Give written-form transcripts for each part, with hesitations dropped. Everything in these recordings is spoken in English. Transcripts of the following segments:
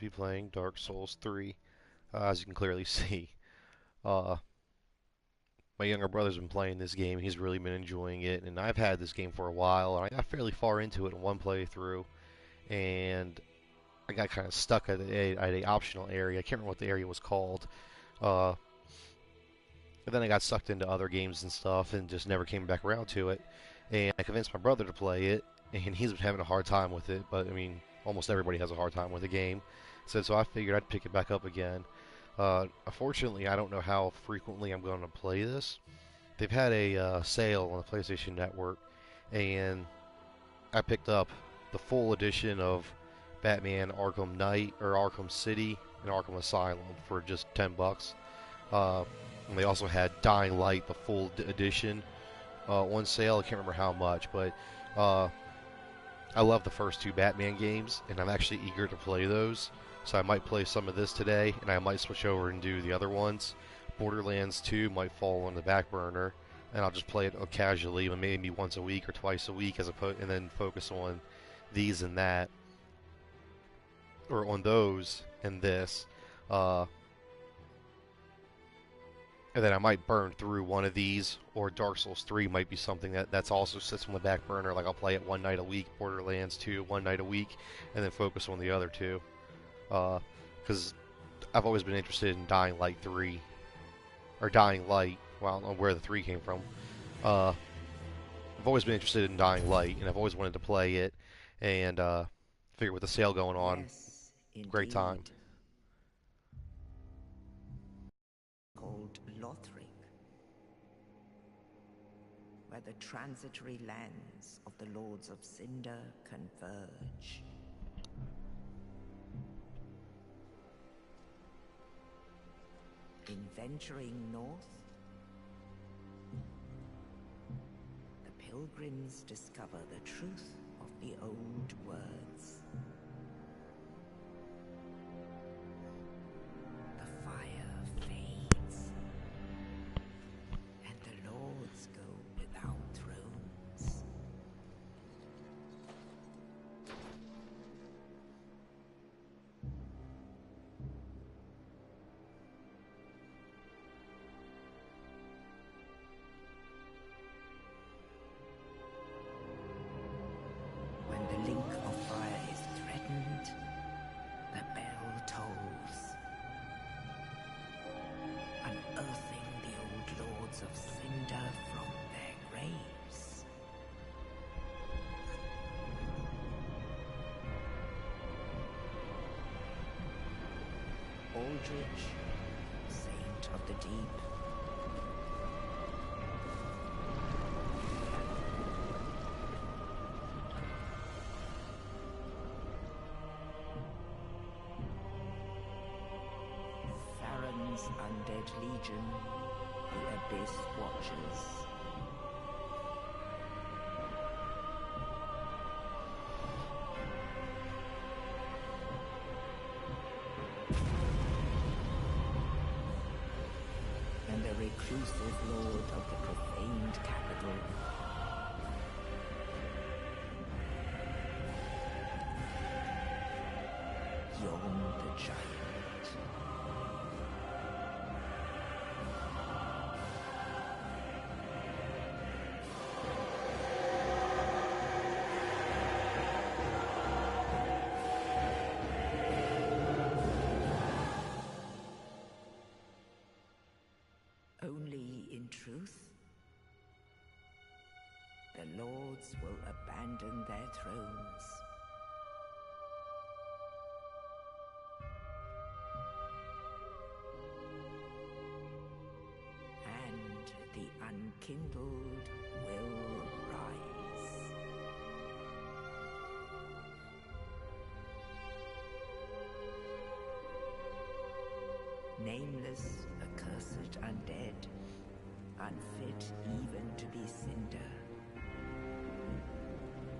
be playing Dark Souls 3, as you can clearly see. Uh, my younger brother's been playing this game. He's really been enjoying it, and I've had this game for a while. And I got fairly far into it in one playthrough, and I got kind of stuck at a optional area. I can't remember what the area was called. Uh, and then I got sucked into other games and stuff, and just never came back around to it. And I convinced my brother to play it, and he's been having a hard time with it. But I mean, almost everybody has a hard time with the game. So I figured I'd pick it back up again. Unfortunately, I don't know how frequently I'm going to play this. They've had a sale on the PlayStation Network, and I picked up the full edition of Batman Arkham Knight or Arkham City and Arkham Asylum for just $10. And they also had Dying Light, the full edition, on sale. I can't remember how much, but uh, I love the first two Batman games, and I'm actually eager to play those. So I might play some of this today, and I might switch over and do the other ones. Borderlands 2 might fall on the back burner, and I'll just play it casually, maybe once a week or twice a week, and then focus on these and that, or on those and this. Uh, and then I might burn through one of these, or Dark Souls 3 might be something that's also sits on the back burner. Like I'll play it one night a week, Borderlands 2 one night a week, and then focus on the other two. Because I've always been interested in Dying Light 3, or Dying Light. Well, I don't know where the 3 came from. Uh, I've always been interested in Dying Light, and I've always wanted to play it. And figure with the sale going on, Yes, great time. indeed. Called Lothric, where the transitory lands of the Lords of Cinder converge. In venturing north, the pilgrims discover the truth of the old words. The fire fades, and the lords go without thrones. When the link of fire is threatened, the bell tolls, unearthing the old lords of Cinder from their graves. Aldrich, saint of the deep, Farron's undead legion, the Abyss Watchers. And the reclusive lord of the profaned capital. Yon the giant. Only in truth, the lords will abandon their thrones. And the unkindled will rise. Nameless, accursed undead, unfit even to be cinder.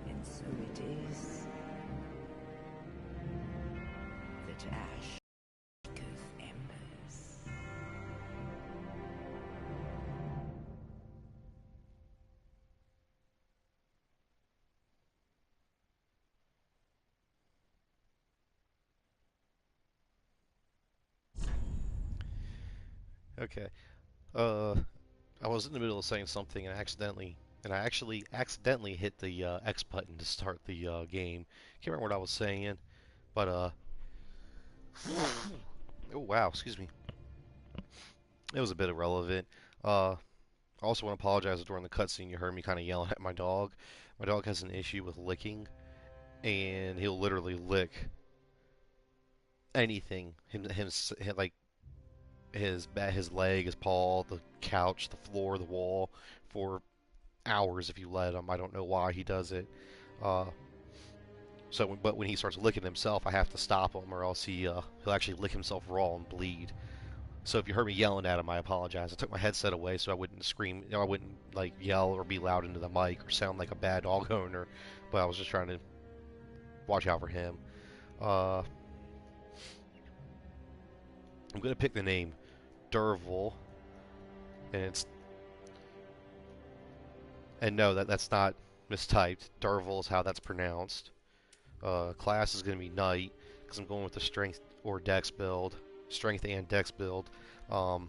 And so it is that ash maketh embers. Okay. Uh, I was in the middle of saying something and I actually accidentally hit the X button to start the game. Can't remember what I was saying, but oh wow, excuse me. It was a bit irrelevant. I also want to apologize during the cutscene. You heard me kind of yelling at my dog. My dog has an issue with licking, and he'll literally lick anything. Like his leg, his paw, the couch, the floor, the wall, for hours if you let him. I don't know why he does it. Uh, but when he starts licking himself, I have to stop him, or else he'll actually lick himself raw and bleed. So if you heard me yelling at him, I apologize. I took my headset away so I wouldn't scream, I wouldn't like yell or be loud into the mic or sound like a bad dog owner. But I was just trying to watch out for him. Uh, I'm gonna pick the name Dervil, and no, that's not mistyped. Dervil is how that's pronounced. Class is gonna be Knight because I'm going with the strength or dex build, strength and dex build. Um,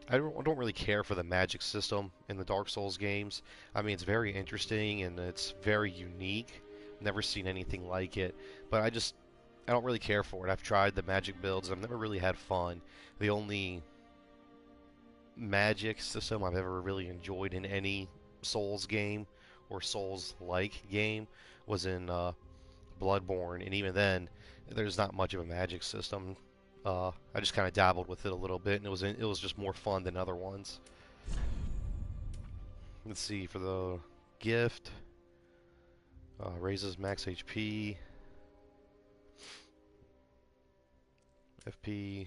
I don't really care for the magic system in the Dark Souls games. I mean, it's very interesting and it's very unique. Never seen anything like it, but I don't really care for it. I've tried the magic builds. I've never really had fun. The only magic system I've ever really enjoyed in any Souls game or Souls-like game was in Bloodborne, and even then, there's not much of a magic system. I just kind of dabbled with it a little bit, and it was just more fun than other ones. Let's see for the gift. Raises max HP, FP.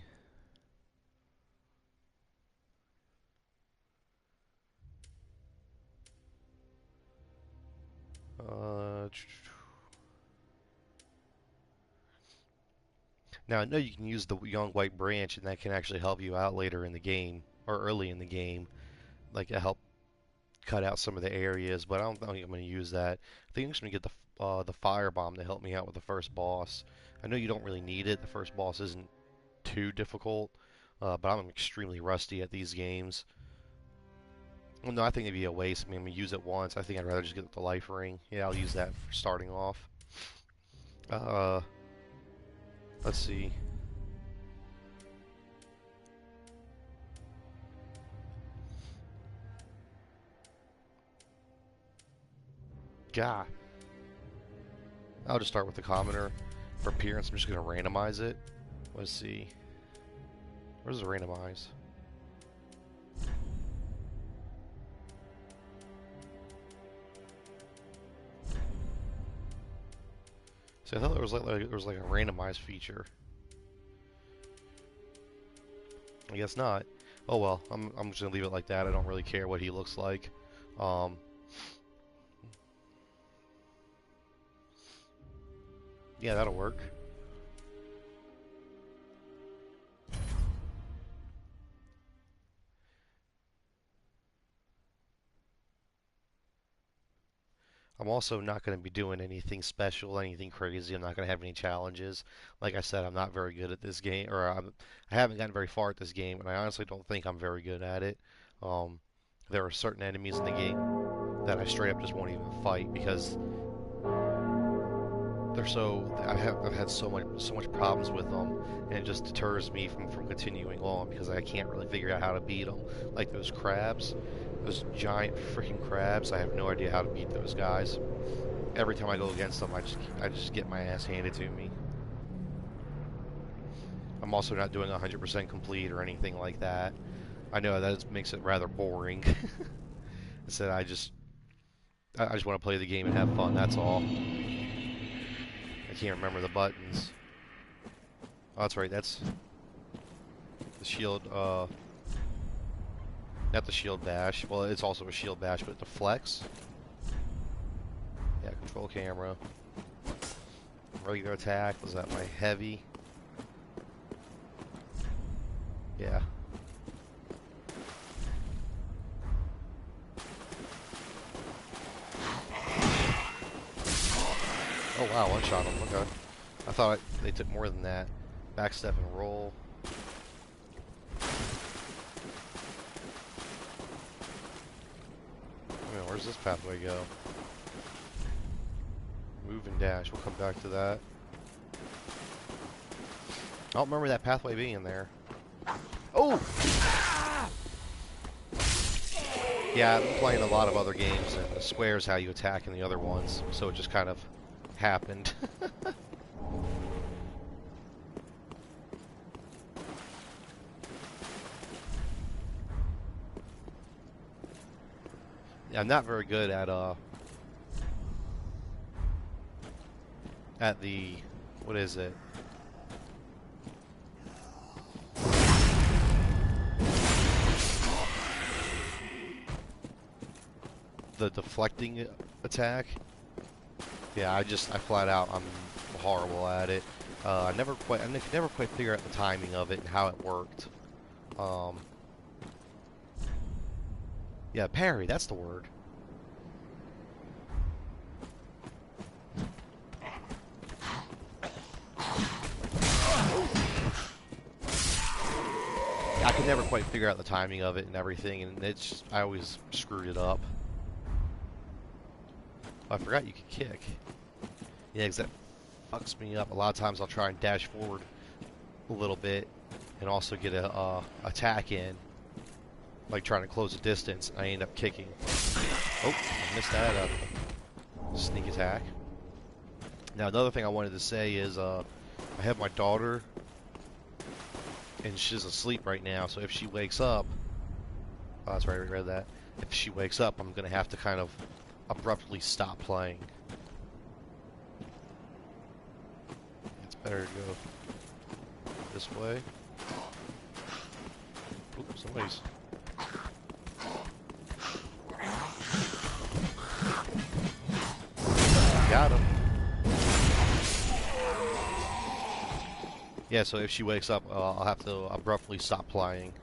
Uh, Now I know you can use the young white branch, and that can actually help you out later in the game or early in the game, like to help cut out some of the areas. But I don't think I'm going to use that. I think I'm just going to get the fire bomb to help me out with the first boss. I know you don't really need it. The first boss isn't too difficult, but I'm extremely rusty at these games. Well, no, I think it'd be a waste. I mean, I'm going to use it once. I think I'd rather just get the life ring. Yeah, I'll use that for starting off. Uh, let's see. God. I'll just start with the commoner. For appearance, I'm just going to randomize it. Let's see. Where does it randomize? So I thought there was like a randomized feature. I guess not. Oh well, I'm just gonna leave it like that. I don't really care what he looks like. Um, yeah, that'll work. I'm also not going to be doing anything special, anything crazy. I'm not going to have any challenges. Like I said, I'm not very good at this game, or I haven't gotten very far at this game, and I honestly don't think I'm very good at it. Um, there are certain enemies in the game that I straight up just won't even fight because I've had so much problems with them, and it just deters me from continuing on because I can't really figure out how to beat them. Like those crabs, those giant freaking crabs. I have no idea how to beat those guys. Every time I go against them, I just get my ass handed to me. I'm also not doing 100% complete or anything like that. I know that makes it rather boring. Instead, I just want to play the game and have fun. That's all. I can't remember the buttons. Oh, that's right. That's the shield. Not the shield bash. Well, it's also a shield bash, but the flex. Yeah, control camera. Regular attack. Was that my heavy? Yeah. Oh wow, one shot him. Okay. I thought they took more than that. Backstep and roll. Where's this pathway go? Move and dash. We'll come back to that. I don't remember that pathway being there. Oh! Yeah, I've been playing a lot of other games, and the square is how you attack in the other ones, so it just kind of happened. Yeah, I'm not very good at the, what is it? The deflecting attack. Yeah, I flat out, I'm horrible at it. I could never quite figure out the timing of it and how it worked. Yeah, parry, that's the word. I could never quite figure out the timing of it and everything, and I always screwed it up. Oh, I forgot you could kick. Yeah, because that fucks me up. A lot of times I'll try and dash forward a little bit and also get a attack in, like trying to close the distance. I end up kicking. Oh, I missed that sneak attack. Now, another thing I wanted to say is I have my daughter, and she's asleep right now, so if she wakes up... Oh, that's right, I read that. If she wakes up, I'm going to have to kind of abruptly stop playing. It's better to go this way. Oops, somebody's... Got him. Yeah, so if she wakes up, I'll have to abruptly stop playing.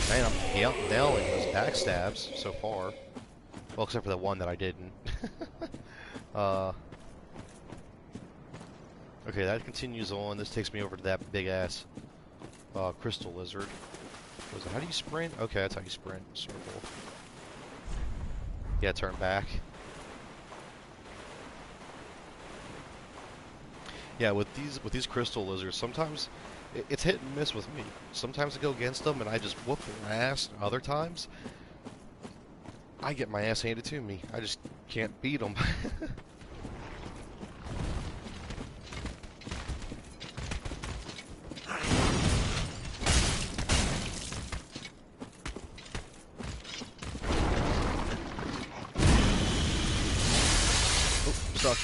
Man, I'm nailing those backstabs so far. Well, except for the one that I didn't. Okay, that continues on. This takes me over to that big-ass crystal lizard. How do you sprint? Okay, that's how you sprint. Circle. Yeah, turn back. Yeah, with these crystal lizards, sometimes it's hit and miss with me. Sometimes I go against them and I just whoop their ass. Other times, I get my ass handed to me. I just can't beat them. Stuck.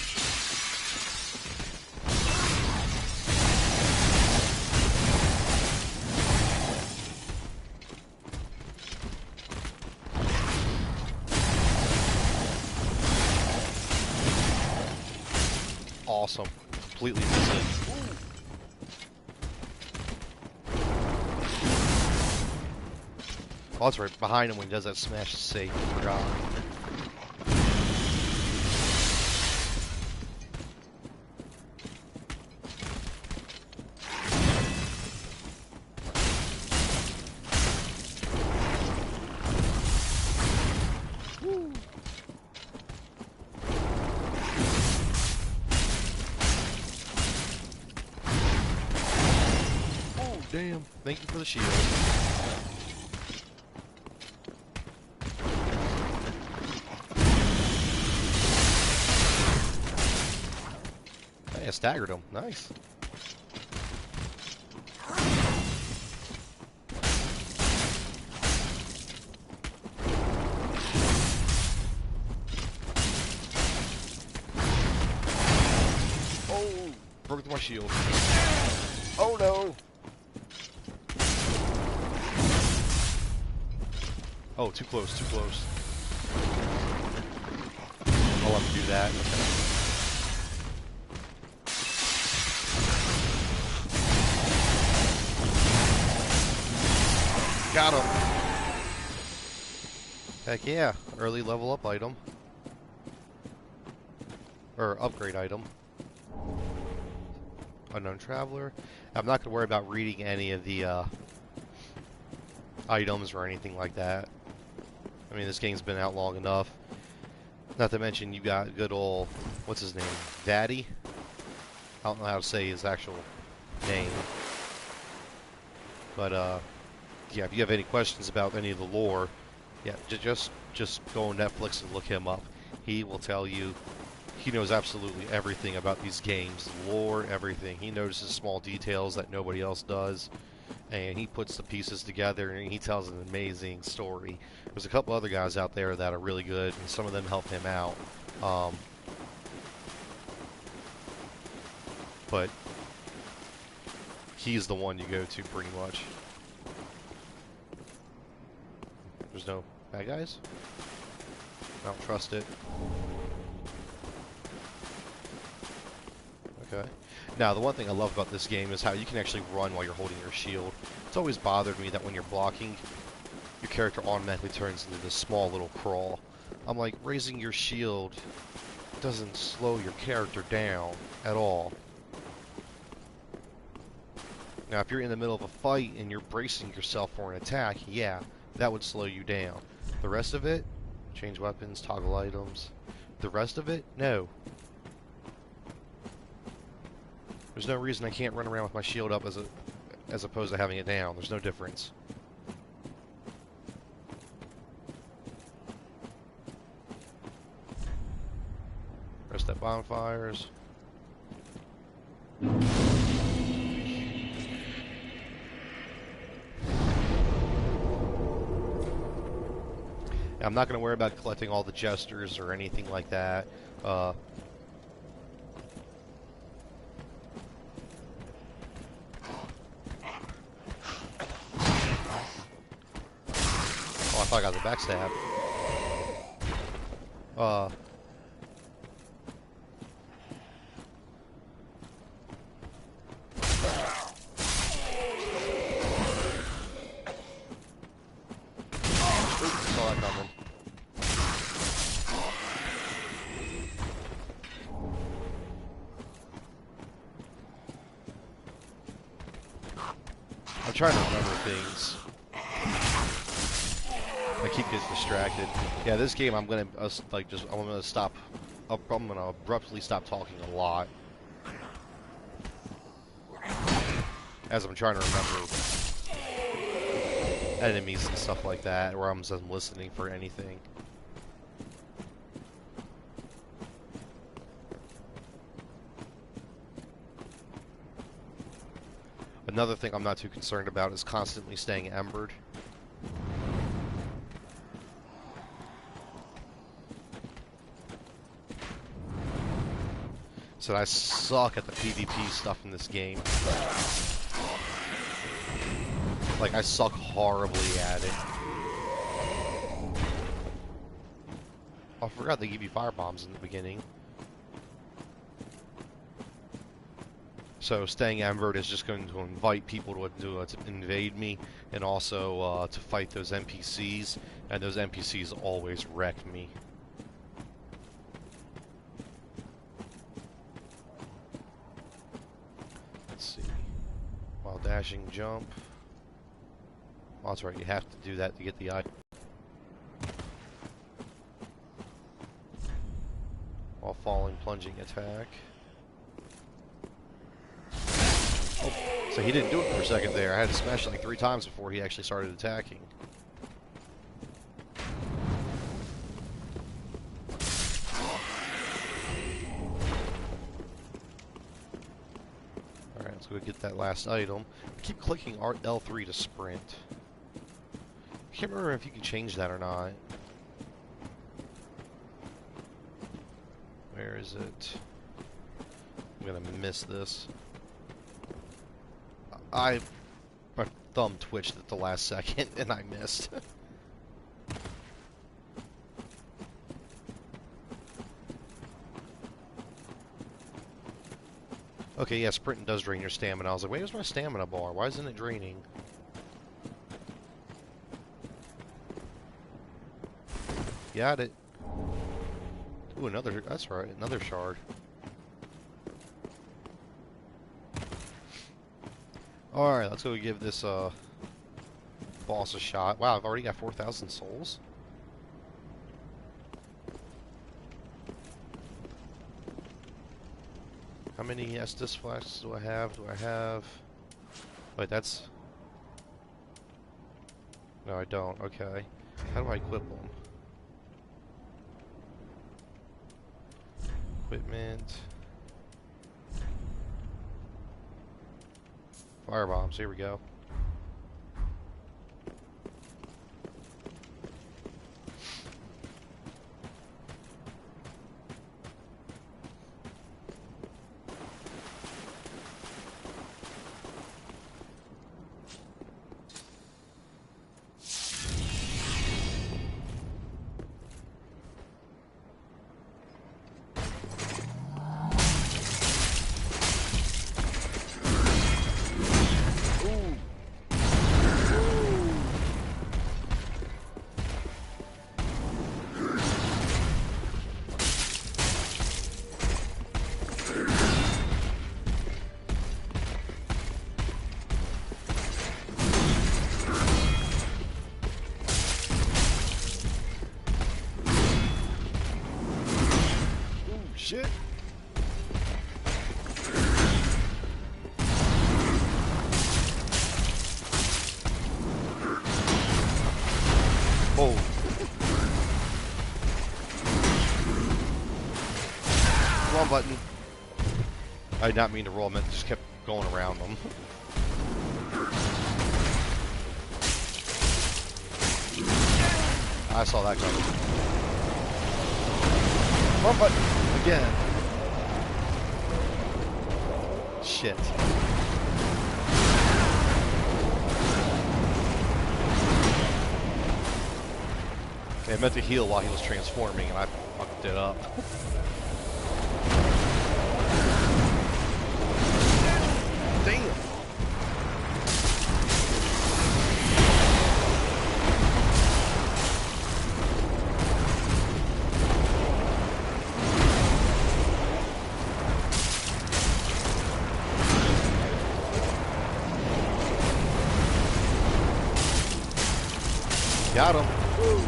Awesome. Completely missed it. Oh, that's right behind him when he does that smash safe. I forgot. Damn. Thank you for the shield. Hey, I staggered him. Nice. Oh, broke my shield. Oh no. Oh, too close, too close. I'll have to do that. Got him. Heck yeah. Early level up item. Or upgrade item. unknown traveler. I'm not going to worry about reading any of the items or anything like that. I mean, this game's been out long enough. Not to mention, you got good old, what's his name? Daddy? I don't know how to say his actual name. But, yeah, if you have any questions about any of the lore, yeah, just go on Netflix and look him up. He will tell you. He knows absolutely everything about these games, lore, everything. He notices small details that nobody else does, and he puts the pieces together, and he tells an amazing story. There's a couple other guys out there that are really good, and some of them help him out. But he's the one you go to pretty much. There's no bad guys? I don't trust it. Okay. Now, the one thing I love about this game is how you can actually run while you're holding your shield. It's always bothered me that when you're blocking, your character automatically turns into this small little crawl. I'm like, raising your shield doesn't slow your character down at all. Now, if you're in the middle of a fight and you're bracing yourself for an attack, yeah, that would slow you down. The rest of it, change weapons, toggle items. The rest of it, no. There's no reason I can't run around with my shield up as opposed to having it down. There's no difference. Rest at bonfires. I'm not going to worry about collecting all the jesters or anything like that. Oh, I thought I got the backstab. Oops, saw that coming. I'm trying to remember things. I keep getting distracted. Yeah, this game I'm gonna I'm gonna abruptly stop talking a lot as I'm trying to remember enemies and stuff like that, or I'm just listening for anything. Another thing I'm not too concerned about is constantly staying embered. So I suck at the PvP stuff in this game. Like, I suck horribly at it. Oh, I forgot they give you fire bombs in the beginning. So staying embered is just going to invite people to invade me, and also to fight those NPCs, and those NPCs always wreck me. Let's see. While dashing jump. Oh, that's right, you have to do that to get the item. While falling, plunging attack. Oh, so he didn't do it for a second there. I had to smash it like 3 times before he actually started attacking. Alright, let's go get that last item. Keep clicking L3 to sprint. I can't remember if you can change that or not. Where is it? I'm gonna miss this. My thumb twitched at the last second and I missed. Okay, yeah, sprinting does drain your stamina. I was like, where's my stamina bar? Why isn't it draining? Got it. Ooh, that's right, another shard. Alright, let's go give this boss a shot. Wow, I've already got 4,000 souls. How many Estus flasks do I have? Wait, that's... No, I don't. Okay. How do I equip them? Equipment. Fire bombs, here we go. Shit! Oh. Wrong button. I did not mean to roll, I meant just kept going around them. I saw that coming. Wrong button. Again. Shit. I meant to heal while he was transforming and I fucked it up. Damn! Got him. Woo.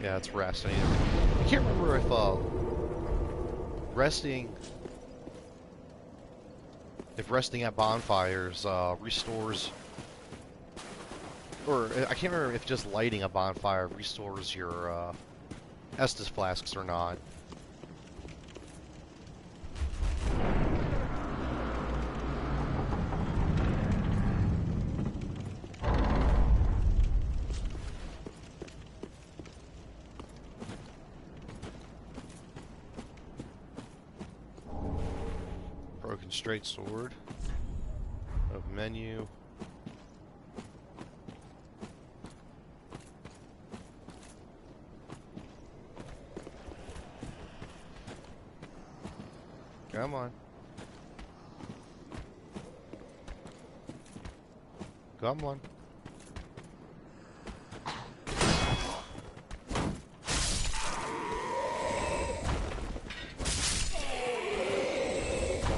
Yeah, it's rest. I can't remember if resting at bonfires restores, or I can't remember if just lighting a bonfire restores your Estus flasks or not. Broken straight sword. Of menu. Come on. Come on.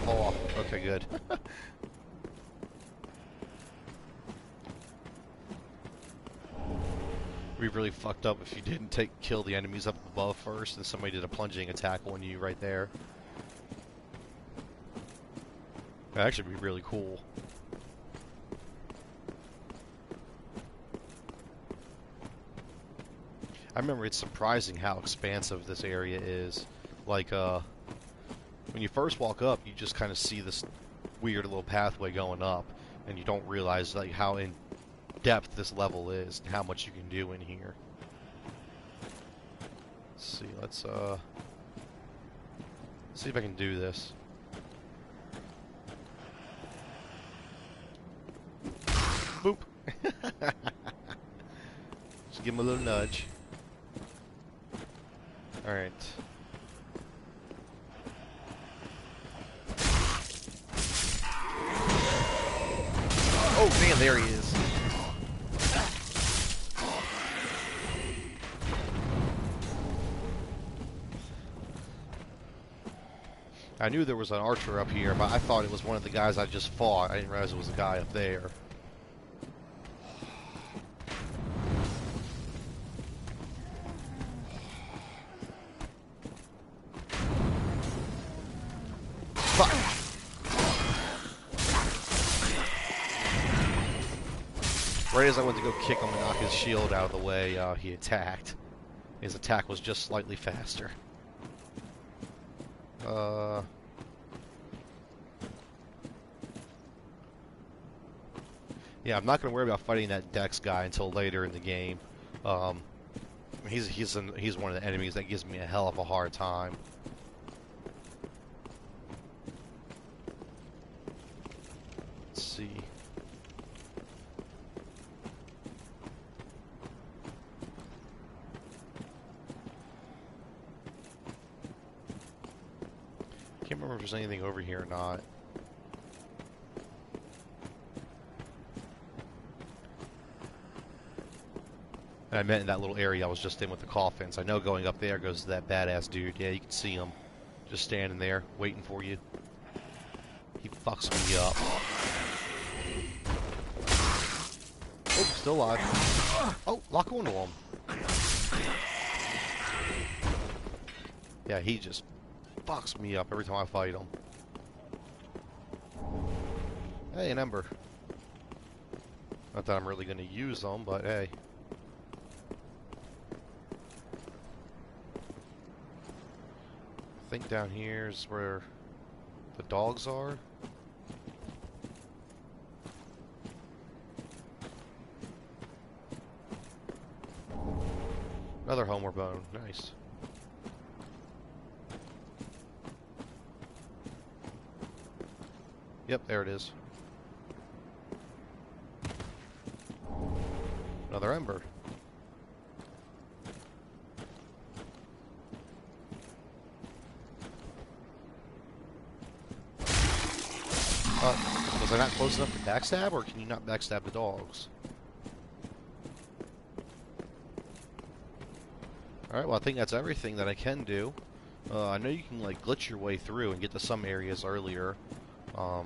Oh, okay, good. We really fucked up if you didn't kill the enemies up above first and somebody did a plunging attack on you right there. That'd actually be really cool. I remember it's surprising how expansive this area is. Like, when you first walk up, you just kind of see this weird little pathway going up, and you don't realize like how in depth this level is and how much you can do in here. Let's see, let's see if I can do this. Boop. Just give him a little nudge. Alright. Oh man, there he is. I knew there was an archer up here, but I thought it was one of the guys I just fought. I didn't realize it was a guy up there. Fuck! Right as I went to go kick him and knock his shield out of the way, he attacked. His attack was just slightly faster. Yeah, I'm not going to worry about fighting that Dex guy until later in the game. He's one of the enemies that gives me a hell of a hard time. Let's see. Can't remember if there's anything over here or not. And I meant in that little area I was just in with the coffins. I know going up there goes to that badass dude. Yeah, you can see him just standing there waiting for you. He fucks me up. Oh, still alive. Oh, lock onto him. Yeah, he just fucks me up every time I fight him. Hey, an ember. Not that I'm really going to use them, but hey. I think down here is where the dogs are. Another homeward bone. Nice. Yep, there it is. Another ember. Was I not close enough to backstab, or can you not backstab the dogs? Alright, well I think that's everything that I can do. I know you can like glitch your way through and get to some areas earlier. I'm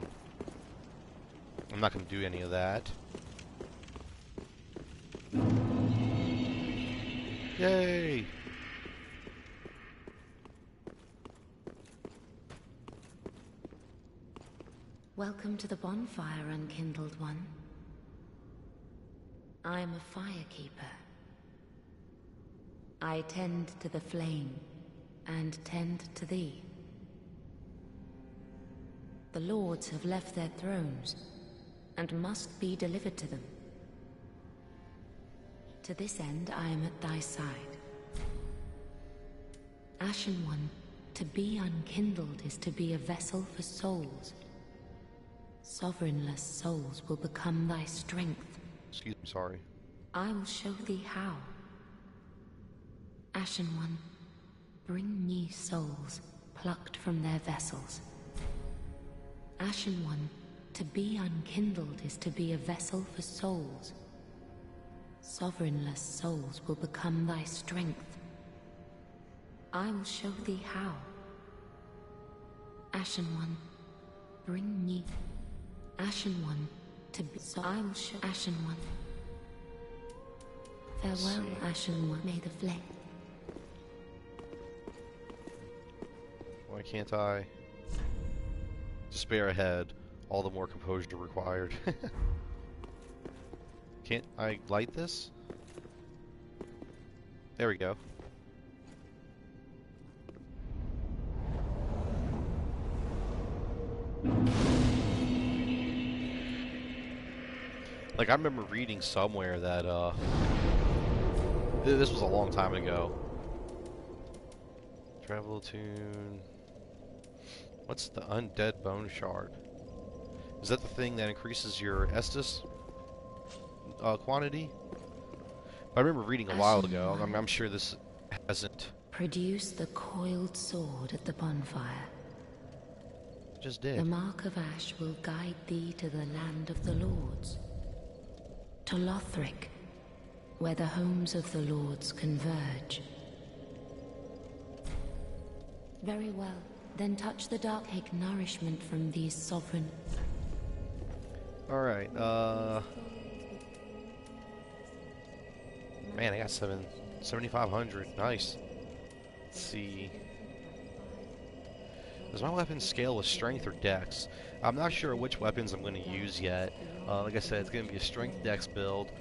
not going to do any of that. Yay! Welcome to the bonfire, unkindled one. I am a firekeeper. I tend to the flame, and tend to thee. The lords have left their thrones, and must be delivered to them. To this end I am at thy side. Ashen One, to be unkindled is to be a vessel for souls. Sovereignless souls will become thy strength. Excuse me, sorry. I will show thee how. Ashen One, bring me souls plucked from their vessels. Ashen One, to be unkindled is to be a vessel for souls. Sovereignless souls will become thy strength. I will show thee how. Ashen One, bring me. Ashen One, to be. So I will show Ashen One. Farewell, Ashen One. May the flame. Why can't I? Despair ahead. All the more composure required. Can't I light this? There we go. Like, I remember reading somewhere that, this was a long time ago. Travel tune. What's the undead bone shard? Is that the thing that increases your Estus quantity? I remember reading a while ago. I'm sure this hasn't. Produce the coiled sword at the bonfire. Just did. The mark of ash will guide thee to the land of the lords. To Lothric, where the homes of the lords converge. Very well. Then touch the Darkhake nourishment from these sovereign... Alright, man, I got 7,500. Nice. Let's see. Does my weapon scale with strength or dex? I'm not sure which weapons I'm going to use yet. Like I said, it's going to be a strength dex build.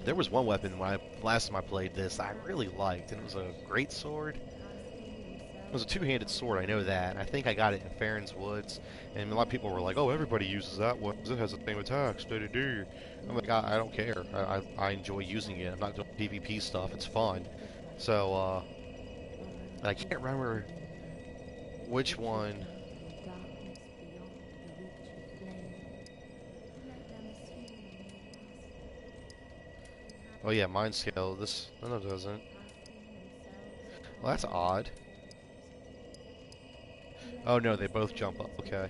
There was one weapon when last time I played this I really liked, and it was a great sword. It was a two-handed sword, I know that. I think I got it in Farron's Woods, and a lot of people were like, "Oh, everybody uses that one. It has the same attacks." Do. I'm like, I don't care. I enjoy using it. I'm not doing PvP stuff. It's fun. So, I can't remember which one. Oh yeah, mind scale. This no, it doesn't. Well, that's odd. Oh no, they both jump up. Okay.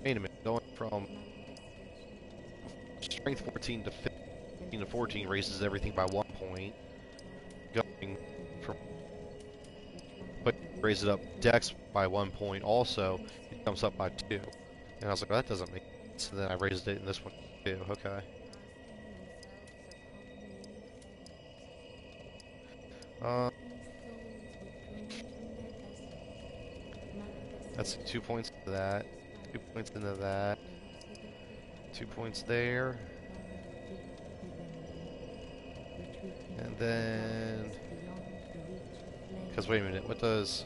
Wait a minute. Going from strength 14 to 15 to 14 raises everything by 1 point. Going from but raise it up dex by 1 point also, it jumps up by 2. And I was like, well, that doesn't make sense. So then I raised it in this one too. Okay. That's 2 points to that. 2 points into that. 2 points there. And then... Because wait a minute, what does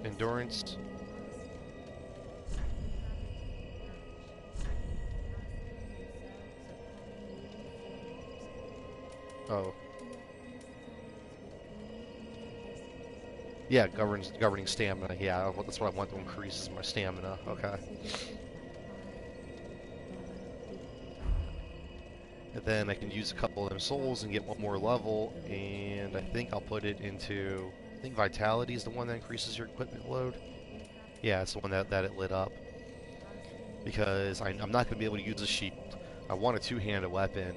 endurance... Oh. Yeah, governing stamina. Yeah, that's what I want to increase is my stamina. Okay. And then I can use a couple of them souls and get one more level, and I think I'll put it into... I think Vitality is the one that increases your equipment load. Yeah, it's the one that it lit up. Because I'm not going to be able to use a shield. I want a two-handed weapon.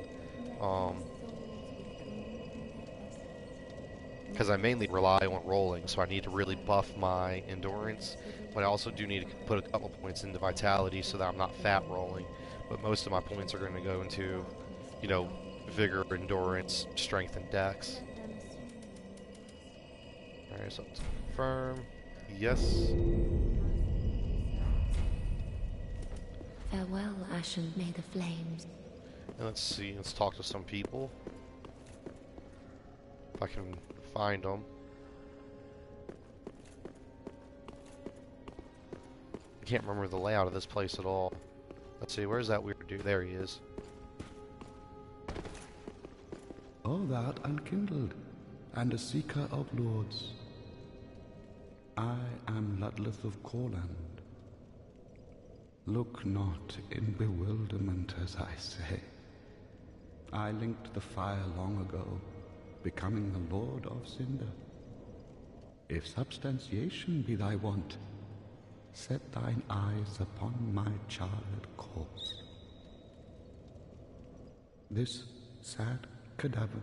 Because I mainly rely on rolling, so I need to really buff my endurance. But I also do need to put a couple points into Vitality so that I'm not fat rolling. But most of my points are going to go into, you know, vigor, endurance, strength, and dex. Alright, so let's confirm. Yes. Farewell, Ashen. May the flames... And let's see, let's talk to some people. If I can find them. I can't remember the layout of this place at all. Let's see, where's that weird dude? There he is. O thou unkindled, and a seeker of lords. I am Ludleth of Corland. Look not in bewilderment as I say. I linked the fire long ago, becoming the Lord of Cinder. If substantiation be thy want, set thine eyes upon my charred corpse. This sad cadaver,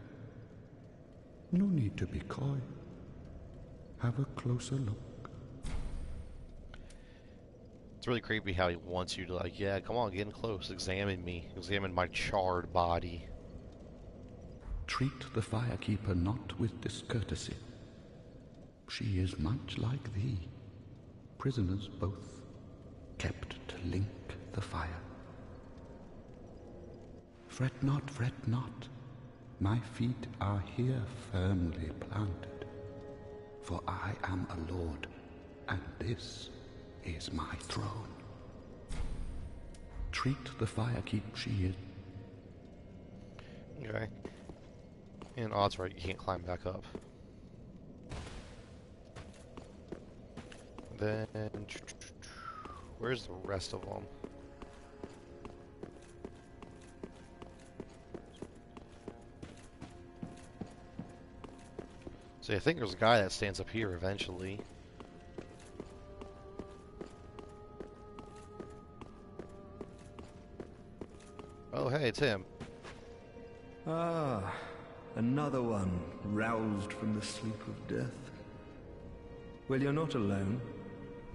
no need to be coy. Have a closer look. It's really creepy how he wants you to, like, yeah, come on, get in close, examine me, examine my charred body. Treat the firekeeper not with discourtesy. She is much like thee, prisoners both, kept to link the fire. Fret not, my feet are here firmly planted, for I am a lord, and this is my throne. Treat the firekeep she is. Okay. And odds right, you can't climb back up. Then, where's the rest of them? See, I think there's a guy that stands up here eventually. Oh, hey, it's him. Ah, another one roused from the sleep of death. Well, you're not alone.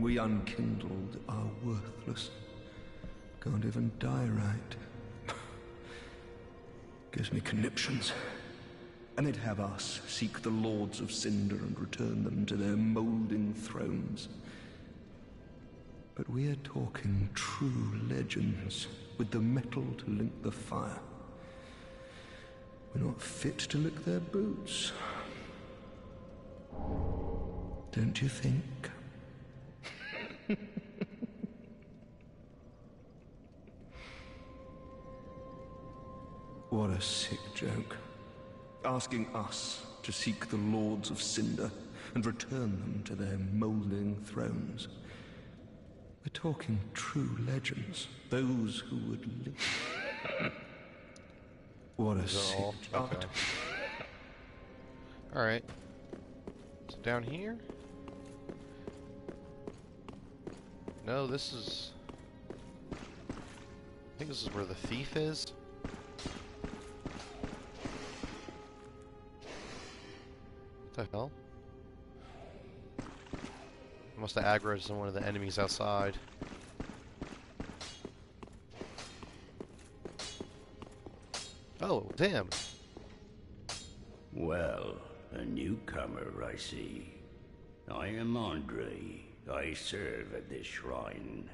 We unkindled are worthless. Can't even die right. Gives me conniptions. And they'd have us seek the Lords of Cinder and return them to their moulding thrones. But we're talking true legends, with the metal to link the fire. We're not fit to lick their boots. Don't you think? What a sick joke. Asking us to seek the Lords of Cinder and return them to their moulding thrones. We're talking true legends, those who would live. What a sick joke. Okay. Alright. So down here? No, this is... I think this is where the thief is. What the hell? Must have aggroed some one of the enemies outside. Oh, damn. Well, a newcomer, I see. I am Andre. I serve at this shrine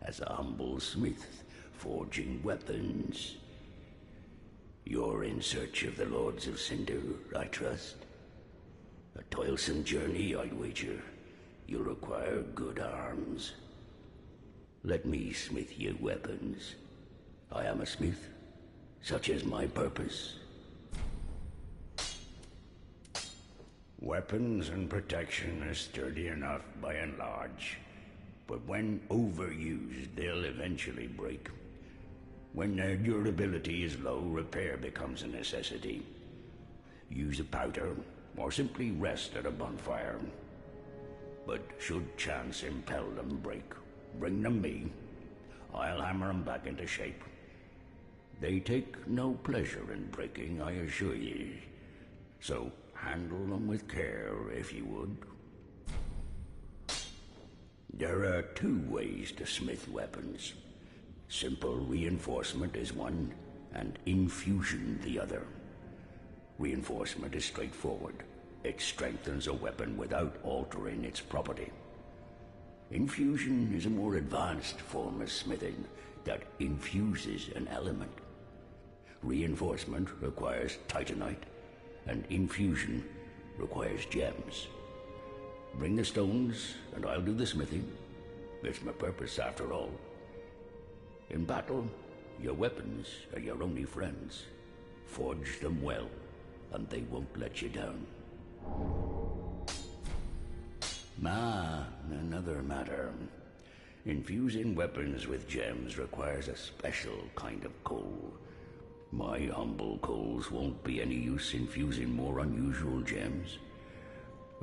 as a humble smith, forging weapons. You're in search of the Lords of Cinder, I trust? A toilsome journey, I'd wager. You'll require good arms. Let me smith you weapons. I am a smith, such is my purpose. Weapons and protection are sturdy enough by and large, but when overused, they'll eventually break. When their durability is low, repair becomes a necessity. Use a powder, or simply rest at a bonfire. But should chance impel them break, bring them me. I'll hammer them back into shape. They take no pleasure in breaking, I assure ye. So handle them with care, if you would. There are two ways to smith weapons. Simple reinforcement is one, and infusion the other. Reinforcement is straightforward. It strengthens a weapon without altering its property. Infusion is a more advanced form of smithing that infuses an element. Reinforcement requires titanite, and infusion requires gems. Bring the stones, and I'll do the smithing. It's my purpose, after all. In battle, your weapons are your only friends. Forge them well, and they won't let you down. Another matter. Infusing weapons with gems requires a special kind of coal. My humble coals won't be any use infusing more unusual gems.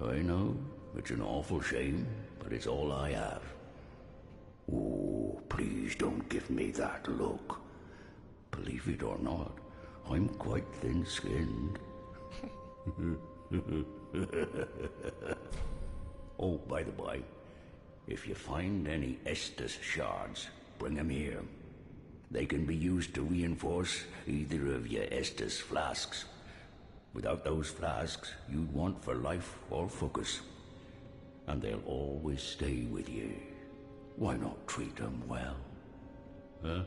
I know, it's an awful shame, but it's all I have. Oh, please don't give me that look. Believe it or not, I'm quite thin-skinned. Oh, by the by, if you find any Estus shards, bring them here. They can be used to reinforce either of your Estus flasks. Without those flasks, you'd want for life or focus. And they'll always stay with you. Why not treat them well? Huh?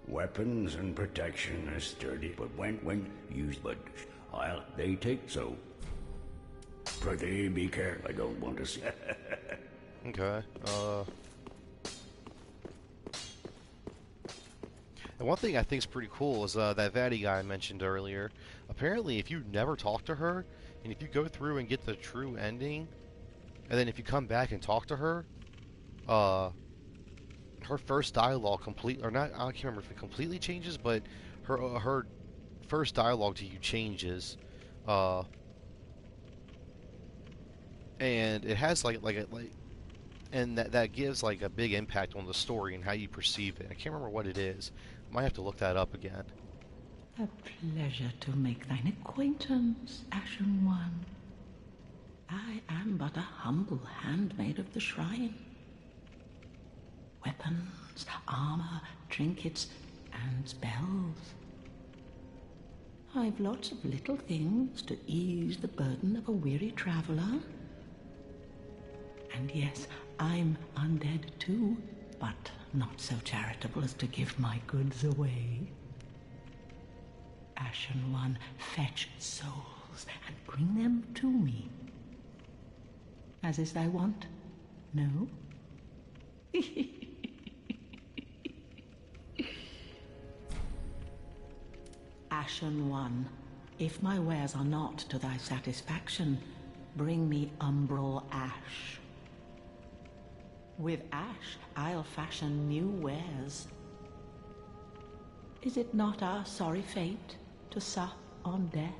Weapons and protection are sturdy, but when used, they take so. Pretty be careful, I don't want to see. Okay, and one thing I think is pretty cool is that Vati guy I mentioned earlier. Apparently, if you never talk to her, and if you go through and get the true ending, and then if you come back and talk to her, her first dialogue or not, I can't remember if it completely changes, but her first dialogue to you changes, and it has like and that gives like a big impact on the story and how you perceive it. I can't remember what it is. Might have to look that up again. A pleasure to make thine acquaintance, Ashen One. I am but a humble handmaid of the shrine. Weapons, armor, trinkets, and spells. I've lots of little things to ease the burden of a weary traveler. And yes, I'm undead too, but not so charitable as to give my goods away. Ashen One, fetch souls and bring them to me. As is thy wont, no? Ashen One, if my wares are not to thy satisfaction, bring me umbral ash. With ash, I'll fashion new wares. Is it not our sorry fate to sup on death?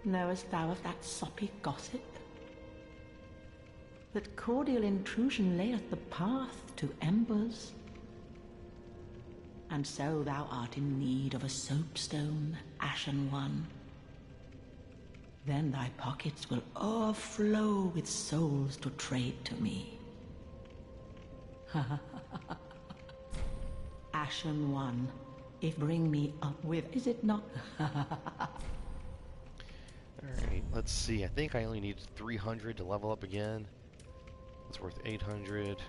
Knowest thou of that soppy gossip? That cordial intrusion layeth the path to embers. And so thou art in need of a soapstone, Ashen One. Then thy pockets will overflow with souls to trade to me. Ashen One, if bring me up with, is it not? Alright, let's see. I think I only need 300 to level up again. It's worth 800.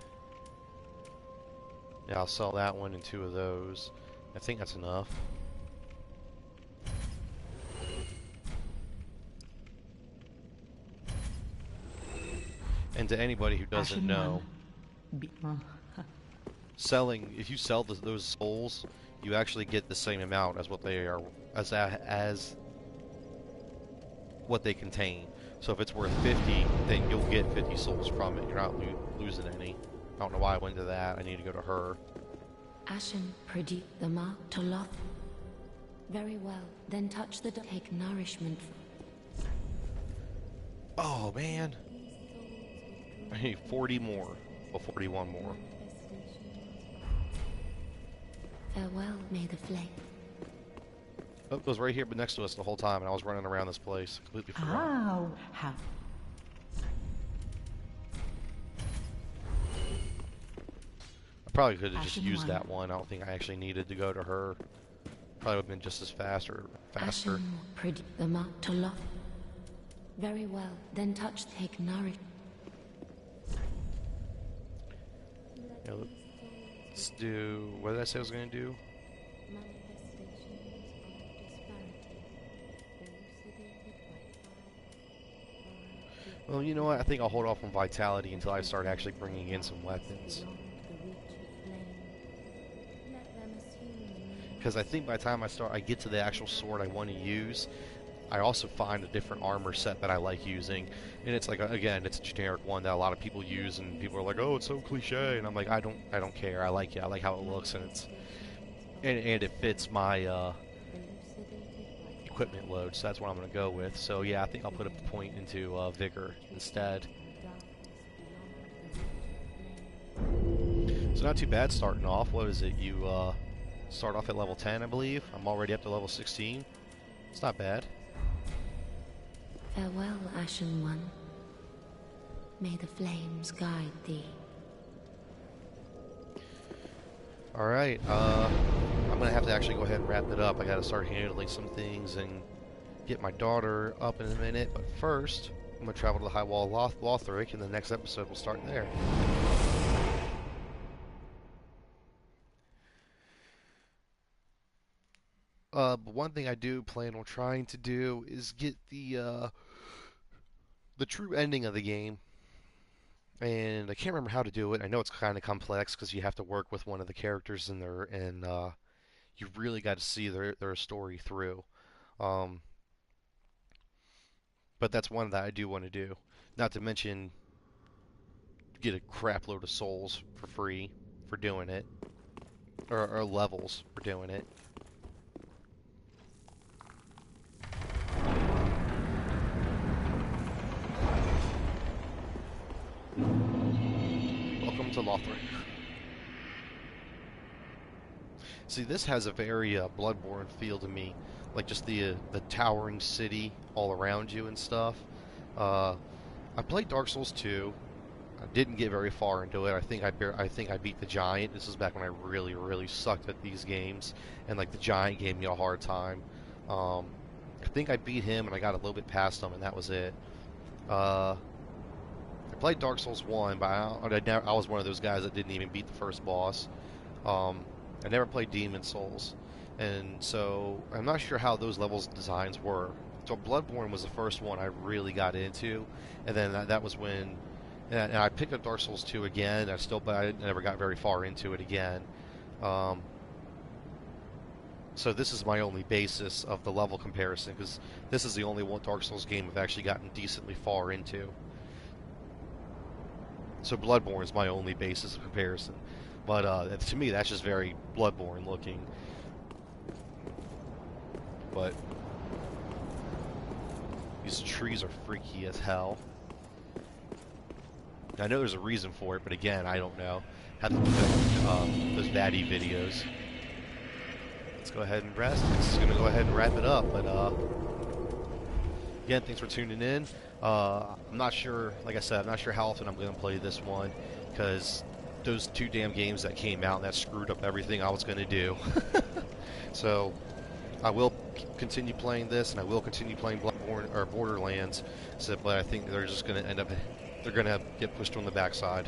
Yeah, I'll sell that one and 2 of those. I think that's enough. And to anybody who doesn't Ashen know, One. selling, if you sell those souls, you actually get the same amount as what they are, as what they contain. So if it's worth 50, then you'll get 50 souls from it. You're not losing any. I don't know why I went to that. I need to go to her. Ashen, predict the mark to Loth. Very well, then touch the take nourishment. Oh man, I need 40 more. Well, 41 more. Farewell, may the flame. Oh, it was right here, but next to us the whole time, and I was running around this place. Completely forgot. How? How? I probably could have just Ashen used One. that one. I don't think I actually needed to go to her. Probably would have been just as fast or faster. Ashen, predict the mark to Loth. Very well, then touch take nourish. Yeah, let's do. What did I say I was going to do? Well, you know what? I think I'll hold off on Vitality until I start actually bringing in some weapons. Because I think by the time I get to the actual sword I want to use, I also find a different armor set that I like using. And it's like, again, it's a generic one that a lot of people use, and people are like, oh, it's so cliche. And I'm like, I don't care. I like it. I like how it looks, and it fits my equipment load, so that's what I'm going to go with. So yeah, I think I'll put a point into Vigor instead. So not too bad starting off. What is it? You start off at level 10, I believe. I'm already up to level 16. It's not bad. Farewell, Ashen One. May the flames guide thee. Alright, I'm going to have to actually go ahead and wrap it up. I got to start handling some things and get my daughter up in a minute. But first, I'm going to travel to the High Wall of Lothric, and the next episode will start there. But one thing I do plan on trying to do is get the true ending of the game. And I can't remember how to do it. I know it's kind of complex because you have to work with one of the characters in there, and you really got to see their story through. Um, but that's one that I do want to do. Not to mention get a crap load of souls for free for doing it, or levels for doing it. to Lothric. See, this has a very Bloodborne feel to me, like just the towering city all around you and stuff. I played Dark Souls 2. I didn't get very far into it. I think I beat the Giant. This is back when I really sucked at these games, and like the Giant gave me a hard time. I think I beat him, and I got a little bit past him, and that was it. I played Dark Souls 1, but I was one of those guys that didn't even beat the first boss. I never played Demon Souls, and so I'm not sure how those levels designs were. So Bloodborne was the first one I really got into, and then that was when, and I picked up Dark Souls 2 again. But I never got very far into it again. So this is my only basis of the level comparison, because this is the only one Dark Souls game I've actually gotten decently far into. So Bloodborne is my only basis of comparison. But to me, that's just very Bloodborne looking. But these trees are freaky as hell. I know there's a reason for it, but again, I don't know. Have to look at those baddie videos. Let's go ahead and rest. This is going to go ahead and wrap it up. But again, thanks for tuning in. I'm not sure, like I said, I'm not sure how often I'm going to play this one, because those two damn games that came out, and that screwed up everything I was going to do. So I will continue playing this, and I will continue playing Bloodborne or Borderlands. So, but I think they're just going to end up, they're going to get pushed on the backside.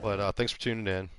But thanks for tuning in.